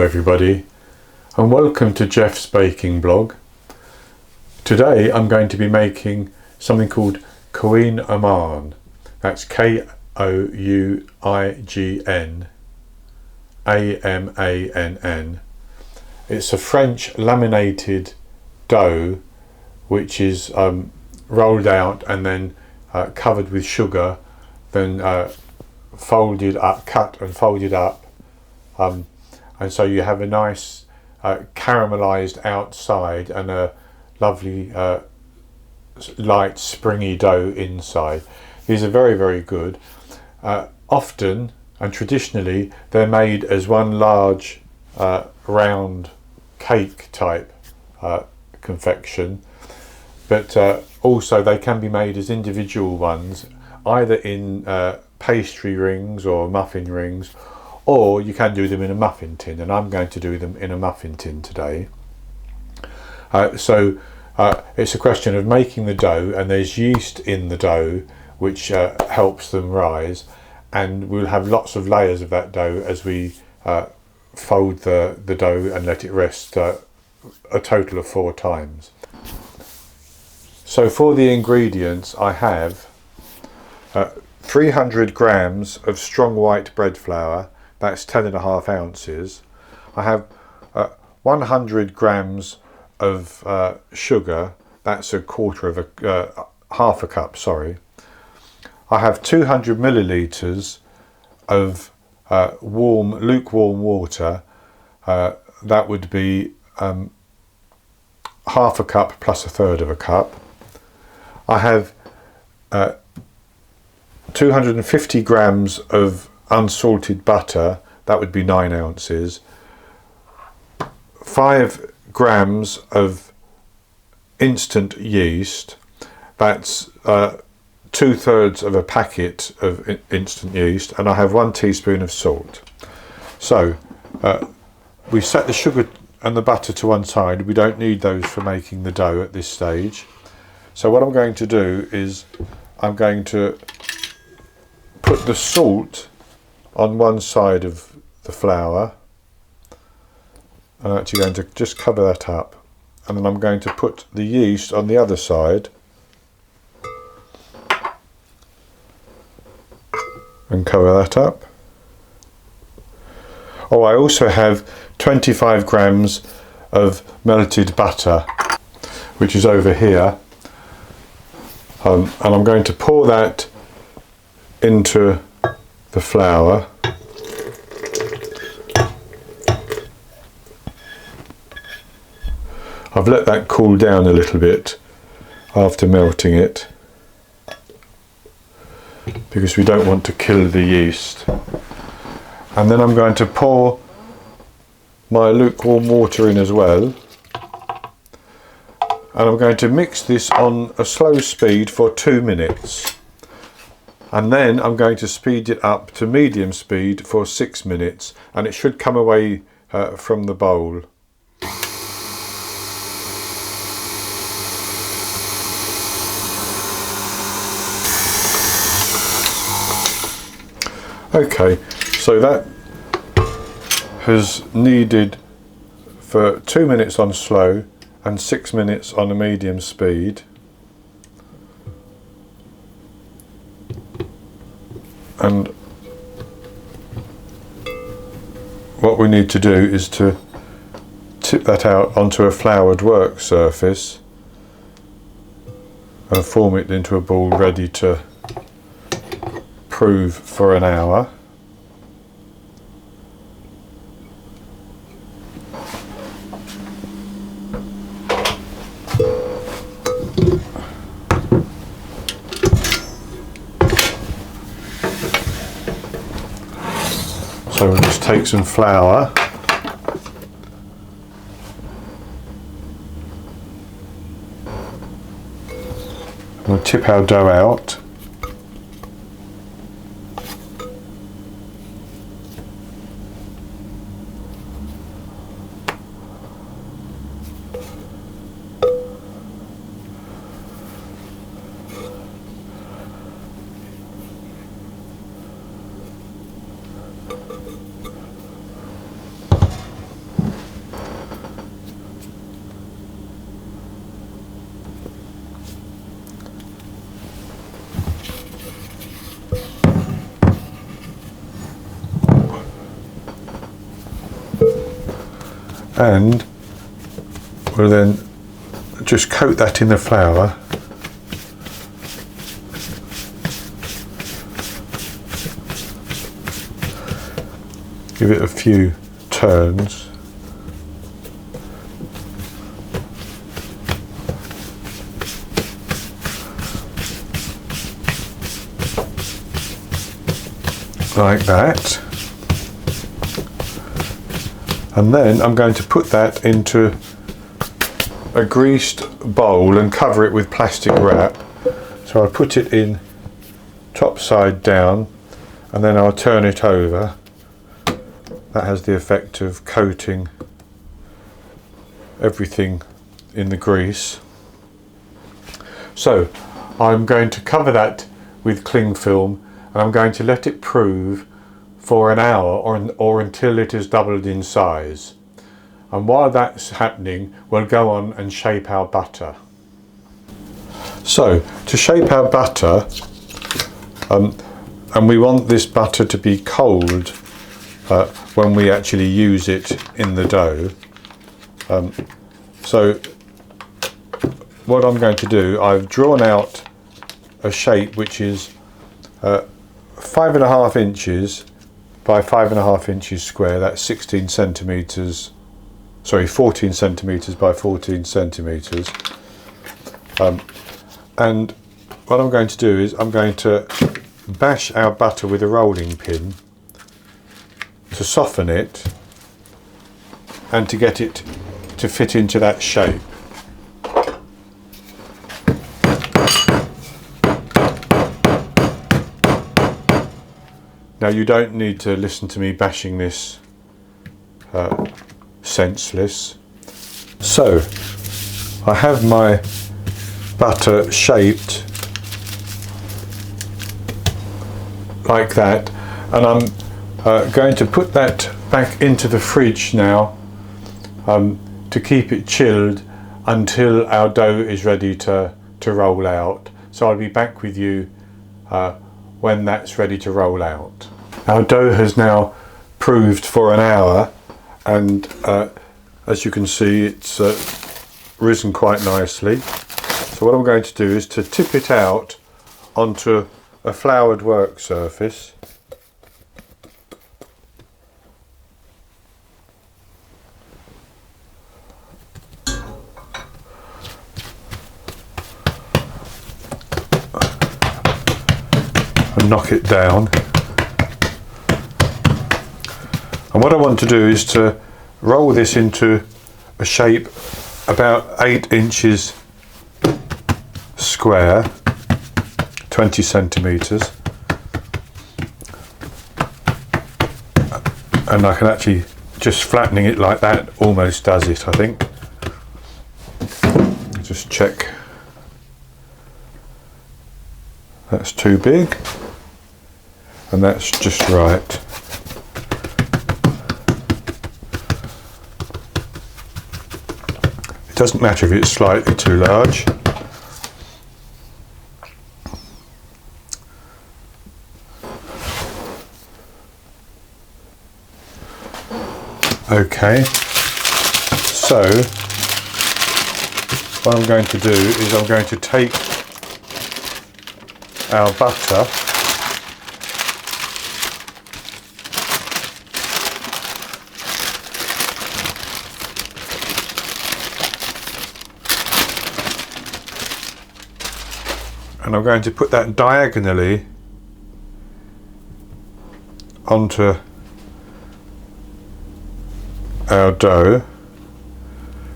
everybody, and welcome to Jeff's baking blog. Today I'm going to be making something called Queen Amann. That's Kouign Amann. It's a French laminated dough which is rolled out and then covered with sugar, then folded up, cut and folded up, and so you have a nice caramelised outside and a lovely light springy dough inside. These are very, very good. Often and traditionally they're made as one large round cake type confection, but also they can be made as individual ones, either in pastry rings or muffin rings, or you can do them in a muffin tin, and I'm going to do them in a muffin tin today. So it's a question of making the dough, and there's yeast in the dough which helps them rise, and we'll have lots of layers of that dough as we fold the dough and let it rest a total of 4 times. So for the ingredients, I have 300 grams of strong white bread flour, that's 10.5 ounces. I have 100 grams of sugar, that's half a cup, sorry. I have 200 millilitres of lukewarm water, that would be half a cup plus a third of a cup. I have 250 grams of unsalted butter, that would be 9 ounces. 5 grams of instant yeast, that's 2/3 of a packet of instant yeast, and I have 1 teaspoon of salt. So we set the sugar and the butter to one side. We don't need those for making the dough at this stage. So what I'm going to do is I'm going to put the salt on one side of the flour. I'm actually going to just cover that up, and then I'm going to put the yeast on the other side and cover that up. Oh, I also have 25 grams of melted butter, which is over here, and I'm going to pour that into the flour. I've let that cool down a little bit after melting it, because we don't want to kill the yeast. And then I'm going to pour my lukewarm water in as well, and I'm going to mix this on a slow speed for 2 minutes, and then I'm going to speed it up to medium speed for 6 minutes, and it should come away from the bowl. Okay, so that has kneaded for 2 minutes on slow and 6 minutes on a medium speed. And what we need to do is to tip that out onto a floured work surface and form it into a ball ready to prove for an hour. So we'll just take some flour, and we'll tip our dough out. and we'll then just coat that in the flour. Give it a few turns. Like that. And then I'm going to put that into a greased bowl and cover it with plastic wrap. So I'll put it in top side down and then I'll turn it over. That has the effect of coating everything in the grease. So I'm going to cover that with cling film and I'm going to let it prove for an hour or until it has doubled in size. And while that's happening, we'll go on and shape our butter. So to shape our butter, and we want this butter to be cold when we actually use it in the dough. So what I'm going to do, I've drawn out a shape which is 5.5 inches by 5.5 inches square. That's 14 centimeters by 14 centimeters. And what I'm going to do is I'm going to bash our butter with a rolling pin to soften it and to get it to fit into that shape. Now you don't need to listen to me bashing this senseless. So I have my butter shaped like that, and I'm going to put that back into the fridge now to keep it chilled until our dough is ready to roll out. So I'll be back with you when that's ready to roll out. Our dough has now proved for an hour, and as you can see, it's risen quite nicely. So what I'm going to do is to tip it out onto a floured work surface. And knock it down. And what I want to do is to roll this into a shape about 8 inches square, 20 centimeters. And I can actually, just flattening it like that almost does it, I think. Just check. That's too big. And that's just right. It doesn't matter if it's slightly too large. Okay, so what I'm going to do is I'm going to take our butter and I'm going to put that diagonally onto our dough,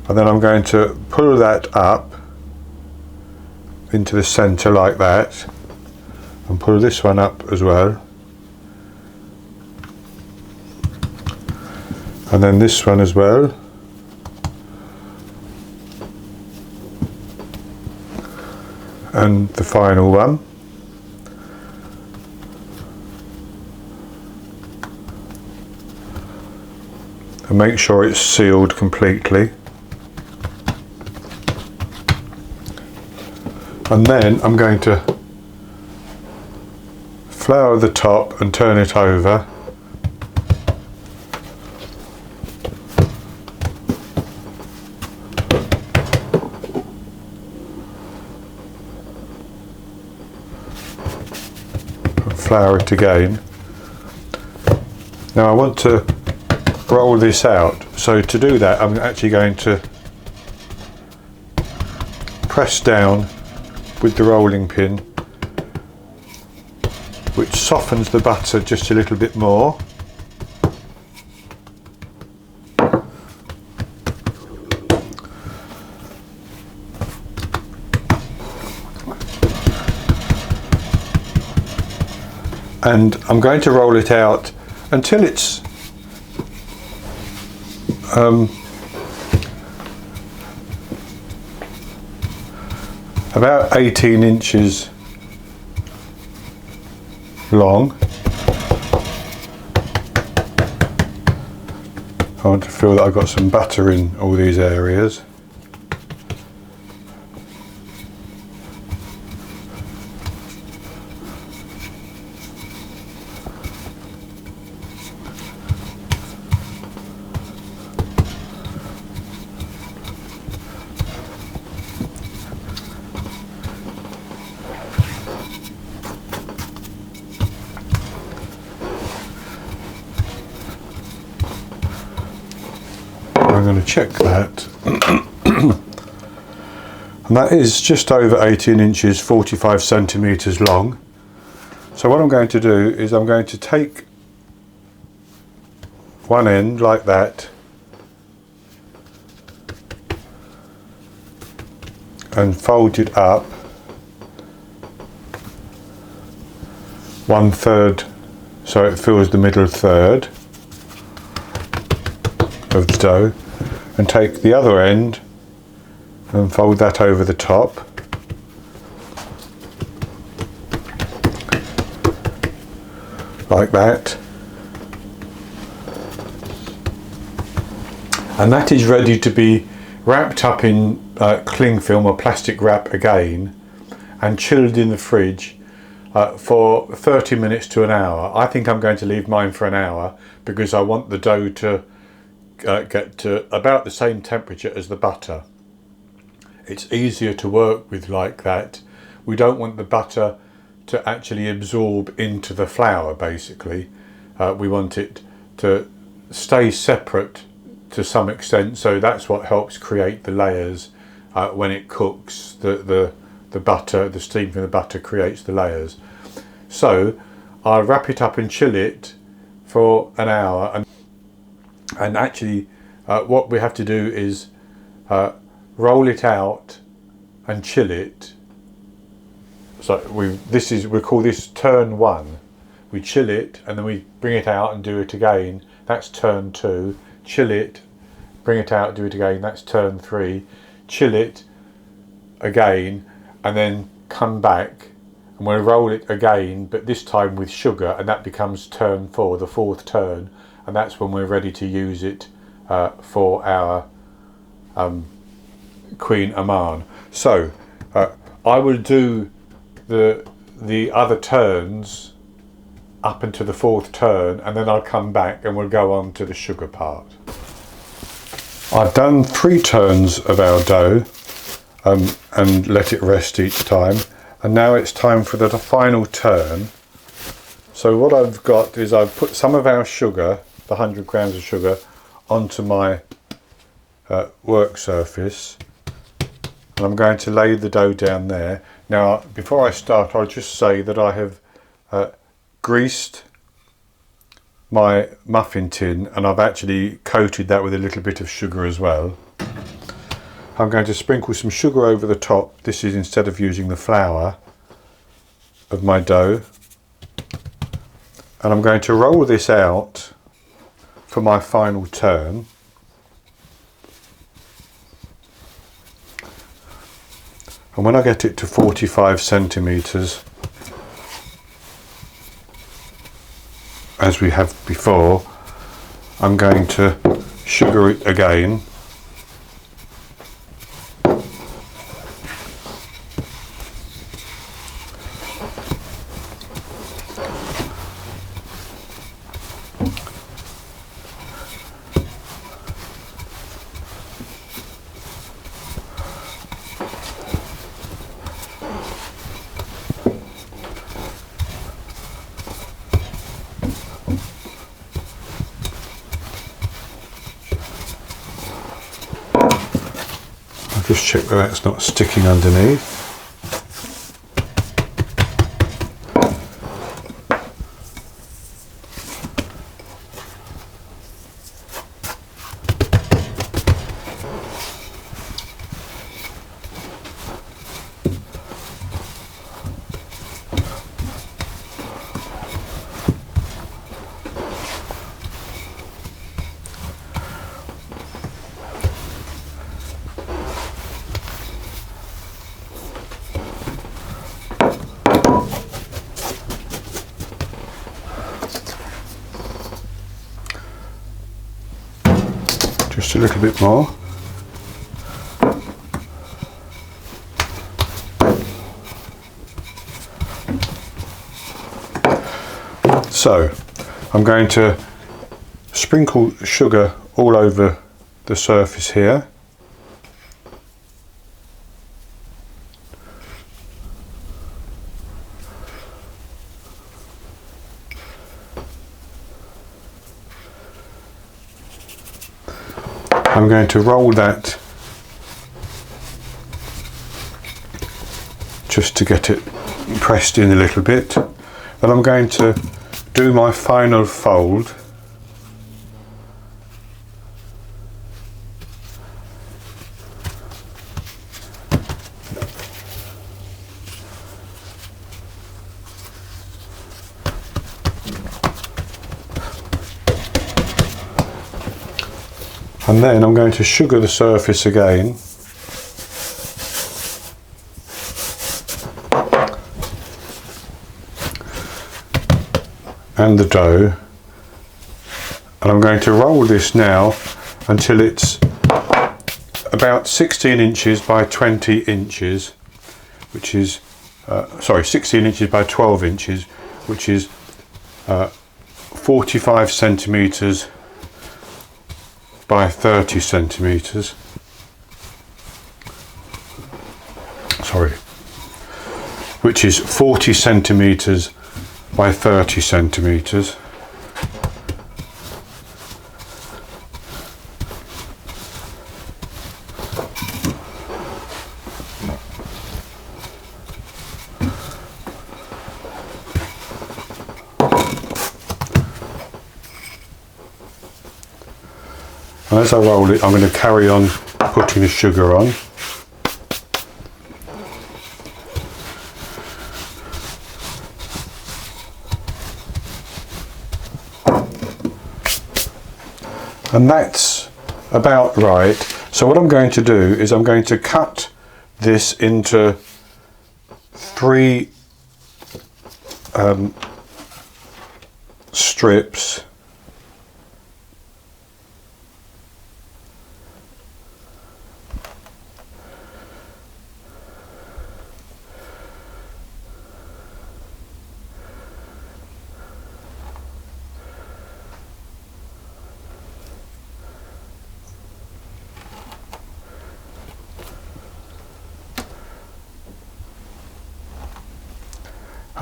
and then I'm going to pull that up into the center like that, and pull this one up as well, and then this one as well, and the final one. And make sure it's sealed completely. And then I'm going to flour the top and turn it over. flour it again. Now I want to roll this out, so to do that I'm actually going to press down with the rolling pin, which softens the butter just a little bit more. And I'm going to roll it out until it's about 18 inches long. I want to feel that I've got some butter in all these areas. I'm going to check that. And that is just over 18 inches, 45 centimetres long. So what I'm going to do is I'm going to take one end like that and fold it up 1/3 so it fills the middle third of the dough, and take the other end and fold that over the top, like that, and that is ready to be wrapped up in cling film or plastic wrap again and chilled in the fridge for 30 minutes to an hour. I think I'm going to leave mine for an hour because I want the dough to get to about the same temperature as the butter. It's easier to work with like that. We don't want the butter to actually absorb into the flour, basically. We want it to stay separate to some extent, so that's what helps create the layers when it cooks. The butter, the steam from the butter creates the layers. So I'll wrap it up and chill it for an hour, and actually what we have to do is roll it out and chill it. So we call this turn 1. We chill it and then we bring it out and do it again. That's turn 2. Chill it, bring it out, do it again. That's turn 3. Chill it again and then come back and we'll roll it again, but this time with sugar, and that becomes turn 4, the 4th turn, and that's when we're ready to use it for our Queen Amarn. So I will do the other turns up into the 4th turn, and then I'll come back and we'll go on to the sugar part. I've done 3 turns of our dough and let it rest each time, and now it's time for the final turn. So what I've got is I've put some of our sugar, the 100 grams of sugar, onto my work surface, and I'm going to lay the dough down there. Now before I start, I'll just say that I have greased my muffin tin, and I've actually coated that with a little bit of sugar as well. I'm going to sprinkle some sugar over the top. This is instead of using the flour of my dough, and I'm going to roll this out for my final turn. And when I get it to 45 centimetres, as we have before, I'm going to sugar it again. I'll just check that that's not sticking underneath. Just a little bit more. So I'm going to sprinkle sugar all over the surface here. I'm going to roll that just to get it pressed in a little bit. Then I'm going to do my final fold. And then I'm going to sugar the surface again. And the dough. And I'm going to roll this now until it's about 16 inches by 20 inches, which is, 16 inches by 12 inches, which is 45 centimetres by 30 centimetres. Sorry, which is 40 centimetres by 30 centimetres. And as I roll it, I'm going to carry on putting the sugar on. And that's about right. So what I'm going to do is I'm going to cut this into 3 strips.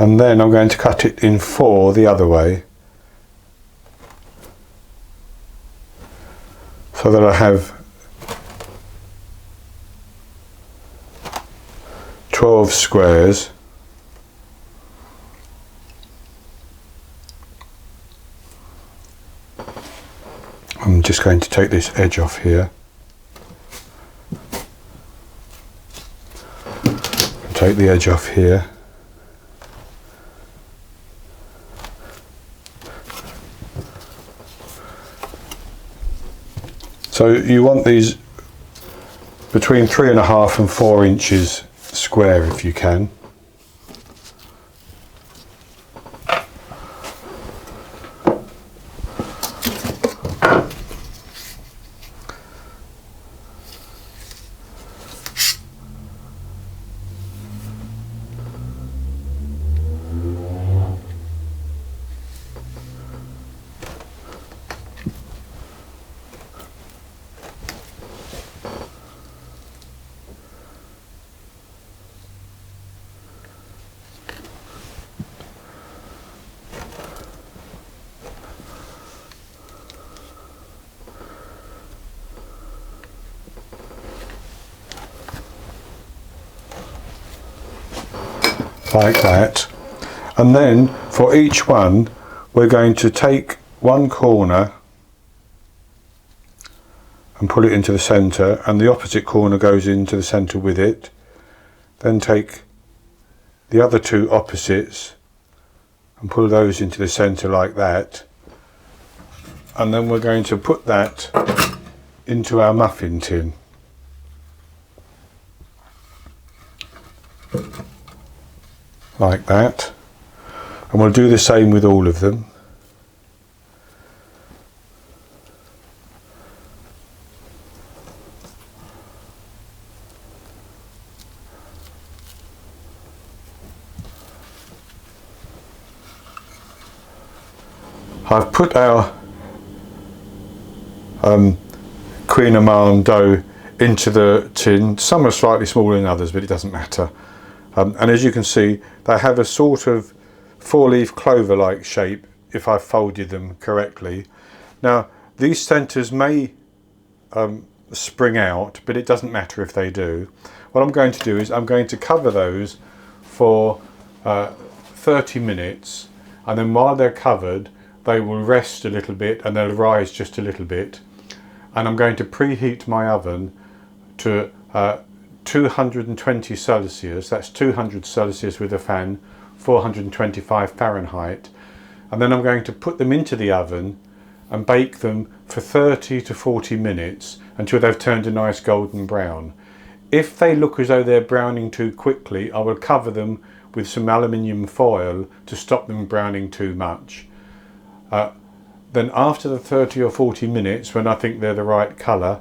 And then I'm going to cut it in 4 the other way, so that I have 12 squares. I'm just going to take this edge off here. Take the edge off here. So you want these between 3.5 and 4 inches square if you can. like that. And then for each one, we're going to take one corner and pull it into the centre, and the opposite corner goes into the centre with it. Then take the other two opposites and pull those into the centre like that. And then we're going to put that into our muffin tin. Like that. And we'll do the same with all of them. I've put our Queen Amarn dough into the tin. Some are slightly smaller than others, but it doesn't matter. And as you can see, they have a sort of four-leaf clover-like shape if I've folded them correctly. Now, these centres may spring out, but it doesn't matter if they do. What I'm going to do is I'm going to cover those for 30 minutes, and then while they're covered, they will rest a little bit and they'll rise just a little bit. And I'm going to preheat my oven to 220 Celsius, that's 200 Celsius with a fan, 425 Fahrenheit. And then I'm going to put them into the oven and bake them for 30 to 40 minutes until they've turned a nice golden brown. If they look as though they're browning too quickly, I will cover them with some aluminium foil to stop them browning too much. Then after the 30 or 40 minutes, when I think they're the right colour,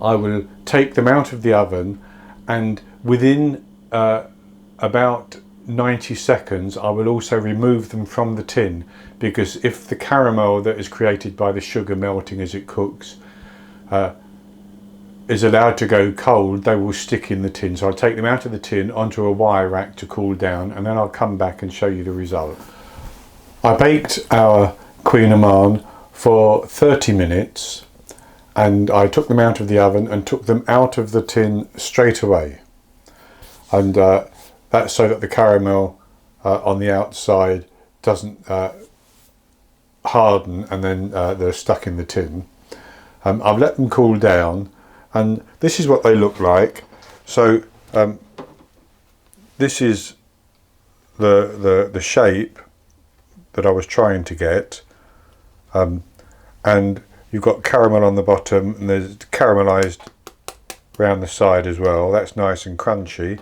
I will take them out of the oven, and within about 90 seconds I will also remove them from the tin, because if the caramel that is created by the sugar melting as it cooks is allowed to go cold, they will stick in the tin. So I'll take them out of the tin onto a wire rack to cool down, and then I'll come back and show you the result. I baked our Queen Amarn for 30 minutes, and I took them out of the oven and took them out of the tin straight away. And that's so that the caramel on the outside doesn't harden and then they're stuck in the tin. I've let them cool down, and this is what they look like. So this is the shape that I was trying to get, and you've got caramel on the bottom, and there's caramelised around the side as well. That's nice and crunchy,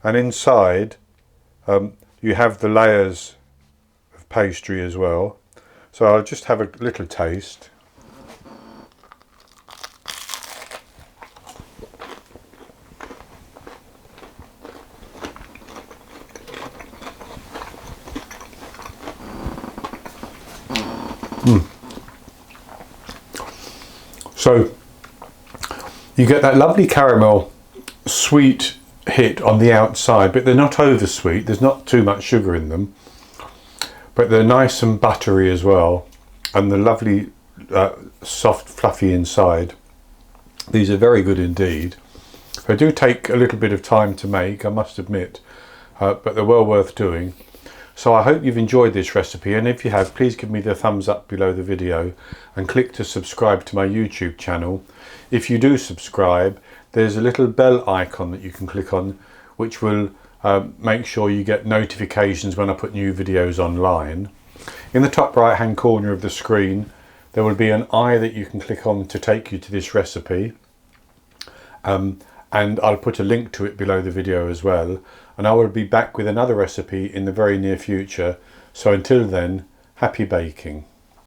and inside you have the layers of pastry as well. So I'll just have a little taste. So you get that lovely caramel sweet hit on the outside, but they're not over sweet. There's not too much sugar in them, but they're nice and buttery as well, and the lovely soft fluffy inside. These are very good indeed. They do take a little bit of time to make, I must admit, but they're well worth doing. So I hope you've enjoyed this recipe, and if you have, please give me the thumbs up below the video and click to subscribe to my YouTube channel. If you do subscribe, there's a little bell icon that you can click on, which will make sure you get notifications when I put new videos online. In the top right hand corner of the screen there will be an eye that you can click on to take you to this recipe, and I'll put a link to it below the video as well. And I will be back with another recipe in the very near future. So until then, happy baking.